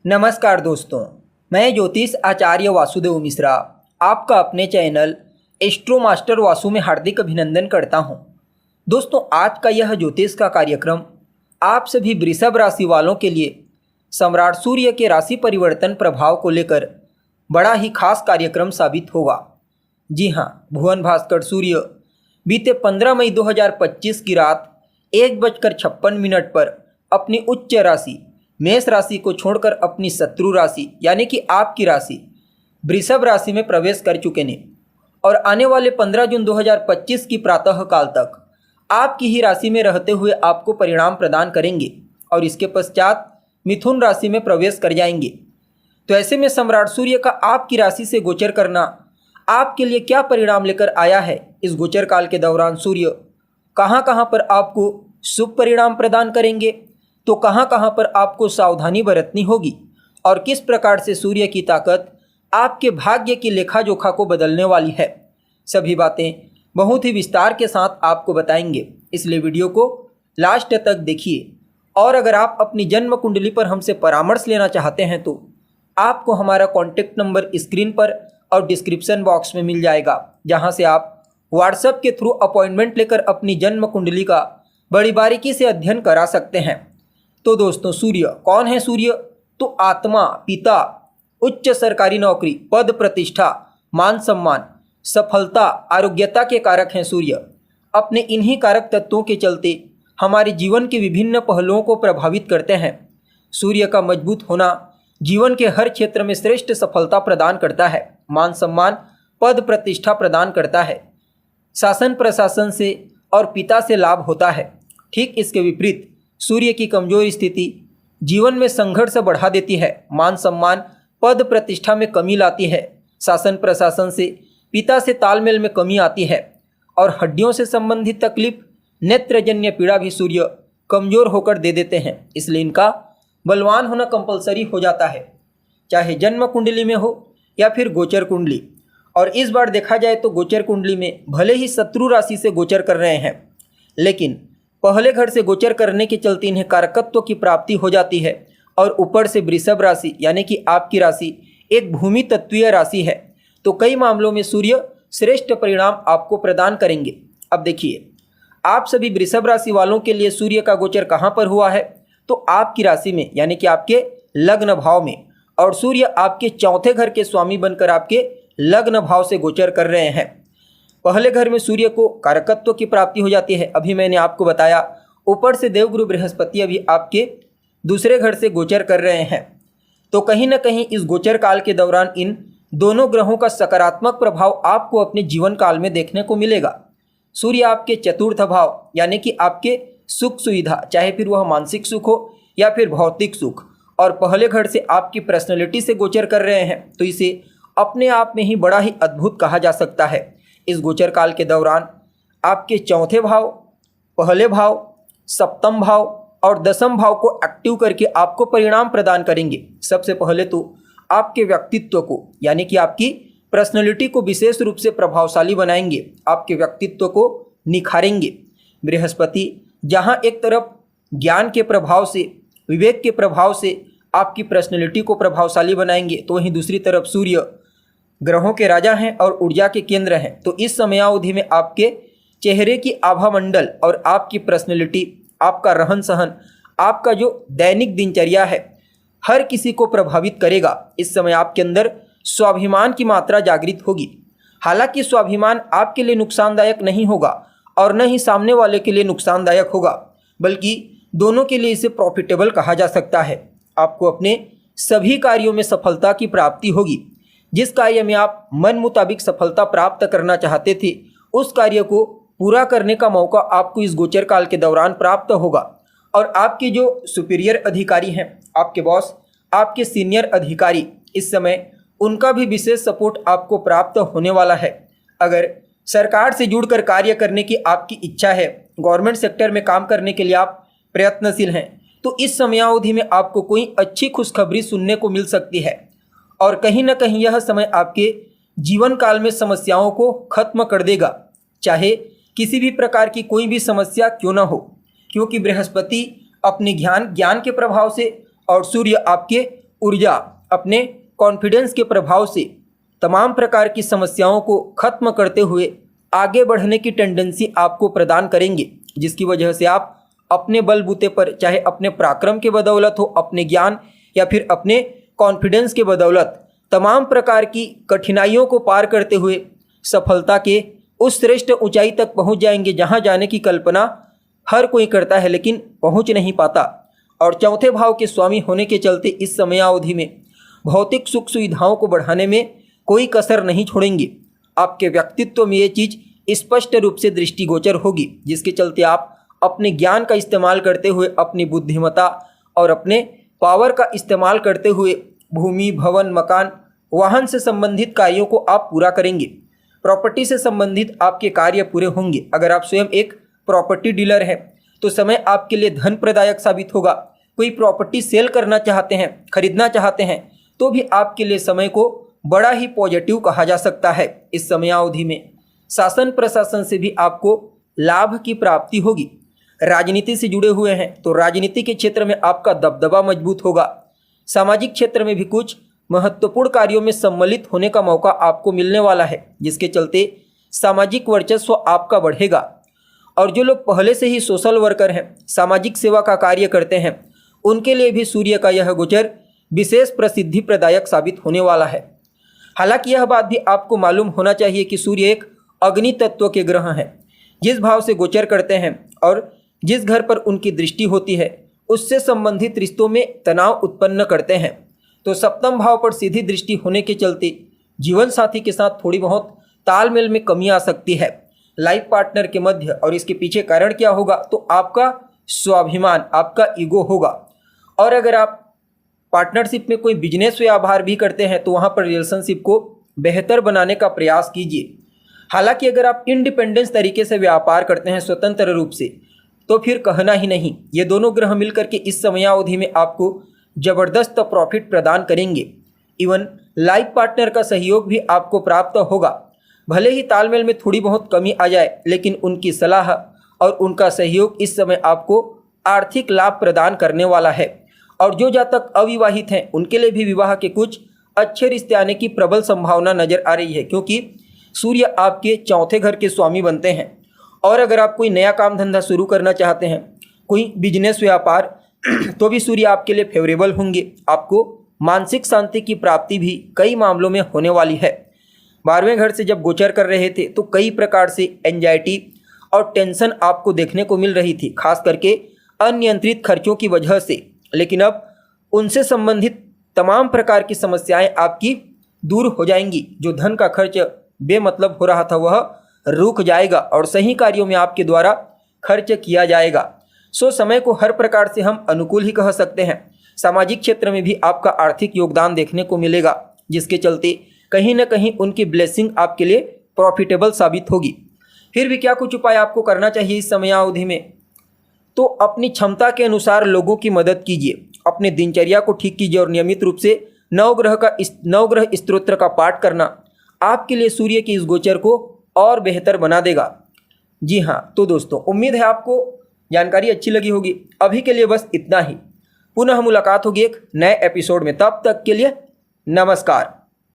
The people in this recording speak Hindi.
नमस्कार दोस्तों, मैं ज्योतिष आचार्य वासुदेव मिश्रा आपका अपने चैनल एस्ट्रो मास्टर वासु में हार्दिक अभिनंदन करता हूं। दोस्तों, आज का यह ज्योतिष का कार्यक्रम आप सभी वृषभ राशि वालों के लिए सम्राट सूर्य के राशि परिवर्तन प्रभाव को लेकर बड़ा ही खास कार्यक्रम साबित होगा। जी हाँ, भुवन भास्कर सूर्य बीते 15 मई 2025 की रात 1:56 पर अपनी उच्च राशि मेष राशि को छोड़कर अपनी शत्रु राशि यानी कि आपकी राशि वृषभ राशि में प्रवेश कर चुके हैं और आने वाले 15 जून 2025 की प्रातः काल तक आपकी ही राशि में रहते हुए आपको परिणाम प्रदान करेंगे और इसके पश्चात मिथुन राशि में प्रवेश कर जाएंगे। तो ऐसे में सम्राट सूर्य का आपकी राशि से गोचर करना आपके लिए क्या परिणाम लेकर आया है, इस गोचर काल के दौरान सूर्य कहाँ कहाँ पर आपको शुभ परिणाम प्रदान करेंगे, तो कहाँ कहाँ पर आपको सावधानी बरतनी होगी और किस प्रकार से सूर्य की ताकत आपके भाग्य की लेखा जोखा को बदलने वाली है, सभी बातें बहुत ही विस्तार के साथ आपको बताएंगे। इसलिए वीडियो को लास्ट तक देखिए और अगर आप अपनी जन्म कुंडली पर हमसे परामर्श लेना चाहते हैं तो आपको हमारा कॉन्टैक्ट नंबर स्क्रीन पर और डिस्क्रिप्शन बॉक्स में मिल जाएगा, जहां से आप व्हाट्सएप के थ्रू अपॉइंटमेंट लेकर अपनी जन्म कुंडली का बड़ी बारीकी से अध्ययन करा सकते हैं। तो दोस्तों, सूर्य कौन है? सूर्य तो आत्मा, पिता, उच्च सरकारी नौकरी, पद प्रतिष्ठा, मान सम्मान, सफलता, आरोग्यता के कारक हैं। सूर्य अपने इन्हीं कारक तत्वों के चलते हमारे जीवन के विभिन्न पहलुओं को प्रभावित करते हैं। सूर्य का मजबूत होना जीवन के हर क्षेत्र में श्रेष्ठ सफलता प्रदान करता है, मान सम्मान, पद प्रतिष्ठा प्रदान करता है, शासन प्रशासन से और पिता से लाभ होता है। ठीक इसके विपरीत सूर्य की कमजोर स्थिति जीवन में संघर्ष बढ़ा देती है, मान सम्मान, पद प्रतिष्ठा में कमी लाती है, शासन प्रशासन से पिता से तालमेल में कमी आती है और हड्डियों से संबंधित तकलीफ, नेत्रजन्य पीड़ा भी सूर्य कमजोर होकर दे देते हैं। इसलिए इनका बलवान होना कंपलसरी हो जाता है, चाहे जन्म कुंडली में हो या फिर गोचर कुंडली। और इस बार देखा जाए तो गोचर कुंडली में भले ही शत्रु राशि से गोचर कर रहे हैं, लेकिन पहले घर से गोचर करने के चलते इन्हें कारकत्व की प्राप्ति हो जाती है और ऊपर से वृषभ राशि यानी कि आपकी राशि एक भूमि तत्वीय राशि है, तो कई मामलों में सूर्य श्रेष्ठ परिणाम आपको प्रदान करेंगे। अब देखिए, आप सभी वृषभ राशि वालों के लिए सूर्य का गोचर कहाँ पर हुआ है, तो आपकी राशि में यानी कि आपके लग्न भाव में, और सूर्य आपके चौथे घर के स्वामी बनकर आपके लग्न भाव से गोचर कर रहे हैं। पहले घर में सूर्य को कारकत्व की प्राप्ति हो जाती है, अभी मैंने आपको बताया। ऊपर से देवगुरु बृहस्पति अभी आपके दूसरे घर से गोचर कर रहे हैं, तो कहीं ना कहीं इस गोचर काल के दौरान इन दोनों ग्रहों का सकारात्मक प्रभाव आपको अपने जीवन काल में देखने को मिलेगा। सूर्य आपके चतुर्थ भाव यानी कि आपके सुख सुविधा, चाहे फिर वह मानसिक सुख हो या फिर भौतिक सुख, और पहले घर से आपकी पर्सनैलिटी से गोचर कर रहे हैं, तो इसे अपने आप में ही बड़ा ही अद्भुत कहा जा सकता है। इस गोचर काल के दौरान आपके चौथे भाव, पहले भाव, सप्तम भाव और दसम भाव को एक्टिव करके आपको परिणाम प्रदान करेंगे। सबसे पहले तो आपके व्यक्तित्व को यानी कि आपकी पर्सनैलिटी को विशेष रूप से प्रभावशाली बनाएंगे, आपके व्यक्तित्व को निखारेंगे। बृहस्पति जहां एक तरफ ज्ञान के प्रभाव से, विवेक के प्रभाव से आपकी पर्सनैलिटी को प्रभावशाली बनाएंगे, तो वहीं दूसरी तरफ सूर्य ग्रहों के राजा हैं और ऊर्जा के केंद्र हैं। तो इस समयावधि में आपके चेहरे की आभा मंडल और आपकी पर्सनैलिटी, आपका रहन सहन, आपका जो दैनिक दिनचर्या है, हर किसी को प्रभावित करेगा। इस समय आपके अंदर स्वाभिमान की मात्रा जागृत होगी। हालांकि स्वाभिमान आपके लिए नुकसानदायक नहीं होगा और न ही सामने वाले के लिए नुकसानदायक होगा, बल्कि दोनों के लिए इसे प्रॉफिटेबल कहा जा सकता है। आपको अपने सभी कार्यों में सफलता की प्राप्ति होगी। जिस कार्य में आप मन मुताबिक सफलता प्राप्त करना चाहते थे, उस कार्य को पूरा करने का मौका आपको इस गोचर काल के दौरान प्राप्त होगा। और आपके जो सुपीरियर अधिकारी हैं, आपके बॉस, आपके सीनियर अधिकारी, इस समय उनका भी विशेष सपोर्ट आपको प्राप्त होने वाला है। अगर सरकार से जुड़कर कार्य करने की आपकी इच्छा है, गवर्नमेंट सेक्टर में काम करने के लिए आप प्रयत्नशील हैं, तो इस समयावधि में आपको कोई अच्छी खुशखबरी सुनने को मिल सकती है और कहीं ना कहीं यह समय आपके जीवन काल में समस्याओं को खत्म कर देगा, चाहे किसी भी प्रकार की कोई भी समस्या क्यों ना हो, क्योंकि बृहस्पति अपने ज्ञान के प्रभाव से और सूर्य आपके ऊर्जा, अपने कॉन्फिडेंस के प्रभाव से तमाम प्रकार की समस्याओं को खत्म करते हुए आगे बढ़ने की टेंडेंसी आपको प्रदान करेंगे, जिसकी वजह से आप अपने बलबूते पर, चाहे अपने पराक्रम के बदौलत हो, अपने ज्ञान या फिर अपने कॉन्फिडेंस के बदौलत, तमाम प्रकार की कठिनाइयों को पार करते हुए सफलता के उस श्रेष्ठ ऊंचाई तक पहुंच जाएंगे जहां जाने की कल्पना हर कोई करता है लेकिन पहुंच नहीं पाता। और चौथे भाव के स्वामी होने के चलते इस समयावधि में भौतिक सुख सुविधाओं को बढ़ाने में कोई कसर नहीं छोड़ेंगे। आपके व्यक्तित्व में ये चीज़ स्पष्ट रूप से दृष्टिगोचर होगी, जिसके चलते आप अपने ज्ञान का इस्तेमाल करते हुए, अपनी बुद्धिमत्ता और अपने पावर का इस्तेमाल करते हुए भूमि, भवन, मकान, वाहन से संबंधित कार्यों को आप पूरा करेंगे। प्रॉपर्टी से संबंधित आपके कार्य पूरे होंगे। अगर आप स्वयं एक प्रॉपर्टी डीलर हैं तो समय आपके लिए धन प्रदायक साबित होगा। कोई प्रॉपर्टी सेल करना चाहते हैं, खरीदना चाहते हैं, तो भी आपके लिए समय को बड़ा ही पॉजिटिव कहा जा सकता है। इस समयावधि में शासन प्रशासन से भी आपको लाभ की प्राप्ति होगी। राजनीति से जुड़े हुए हैं तो राजनीति के क्षेत्र में आपका दबदबा मजबूत होगा। सामाजिक क्षेत्र में भी कुछ महत्वपूर्ण कार्यों में सम्मिलित होने का मौका आपको मिलने वाला है, जिसके चलते सामाजिक वर्चस्व आपका बढ़ेगा। और जो लोग पहले से ही सोशल वर्कर हैं, सामाजिक सेवा का कार्य करते हैं, उनके लिए भी सूर्य का यह गोचर विशेष प्रसिद्धि प्रदायक साबित होने वाला है। हालांकि यह बात भी आपको मालूम होना चाहिए कि सूर्य एक अग्नि तत्व के ग्रह हैं। जिस भाव से गोचर करते हैं और जिस घर पर उनकी दृष्टि होती है, उससे संबंधित रिश्तों में तनाव उत्पन्न करते हैं। तो सप्तम भाव पर सीधी दृष्टि होने के चलते जीवन साथी के साथ थोड़ी बहुत तालमेल में कमी आ सकती है लाइफ पार्टनर के मध्य। और इसके पीछे कारण क्या होगा, तो आपका स्वाभिमान, आपका ईगो होगा। और अगर आप पार्टनरशिप में कोई बिजनेस व्यापार भी करते हैं तो वहाँ पर रिलेशनशिप को बेहतर बनाने का प्रयास कीजिए। हालांकि अगर आप इंडिपेंडेंस तरीके से व्यापार करते हैं, स्वतंत्र रूप से, तो फिर कहना ही नहीं। ये दोनों ग्रह मिलकर के इस समयावधि में आपको जबरदस्त प्रॉफिट प्रदान करेंगे। इवन लाइफ पार्टनर का सहयोग भी आपको प्राप्त होगा। भले ही तालमेल में थोड़ी बहुत कमी आ जाए, लेकिन उनकी सलाह और उनका सहयोग इस समय आपको आर्थिक लाभ प्रदान करने वाला है। और जो जातक अविवाहित हैं उनके लिए भी विवाह के कुछ अच्छे रिश्ते आने की प्रबल संभावना नजर आ रही है, क्योंकि सूर्य आपके चौथे घर के स्वामी बनते हैं। और अगर आप कोई नया काम धंधा शुरू करना चाहते हैं, कोई बिजनेस व्यापार, तो भी सूर्य आपके लिए फेवरेबल होंगे। आपको मानसिक शांति की प्राप्ति भी कई मामलों में होने वाली है। 12वें घर से जब गोचर कर रहे थे तो कई प्रकार से एंजाइटी और टेंशन आपको देखने को मिल रही थी, खास करके अनियंत्रित खर्चों की वजह से। लेकिन अब उनसे संबंधित तमाम प्रकार की समस्याएं आपकी दूर हो जाएंगी। जो धन का खर्च बेमतलब हो रहा था वह रुक जाएगा और सही कार्यों में आपके द्वारा खर्च किया जाएगा। सो समय को हर प्रकार से हम अनुकूल ही कह सकते हैं। सामाजिक क्षेत्र में भी आपका आर्थिक योगदान देखने को मिलेगा, जिसके चलते कहीं न कहीं उनकी ब्लेसिंग आपके लिए प्रॉफिटेबल साबित होगी। फिर भी क्या कुछ उपाय आपको करना चाहिए इस समयावधि में, तो अपनी क्षमता के अनुसार लोगों की मदद कीजिए, अपने दिनचर्या को ठीक कीजिए और नियमित रूप से नवग्रह स्तोत्र का पाठ करना आपके लिए सूर्य के इस गोचर को और बेहतर बना देगा। जी हाँ, तो दोस्तों उम्मीद है आपको जानकारी अच्छी लगी होगी। अभी के लिए बस इतना ही। पुनः मुलाकात होगी एक नए एपिसोड में। तब तक के लिए नमस्कार।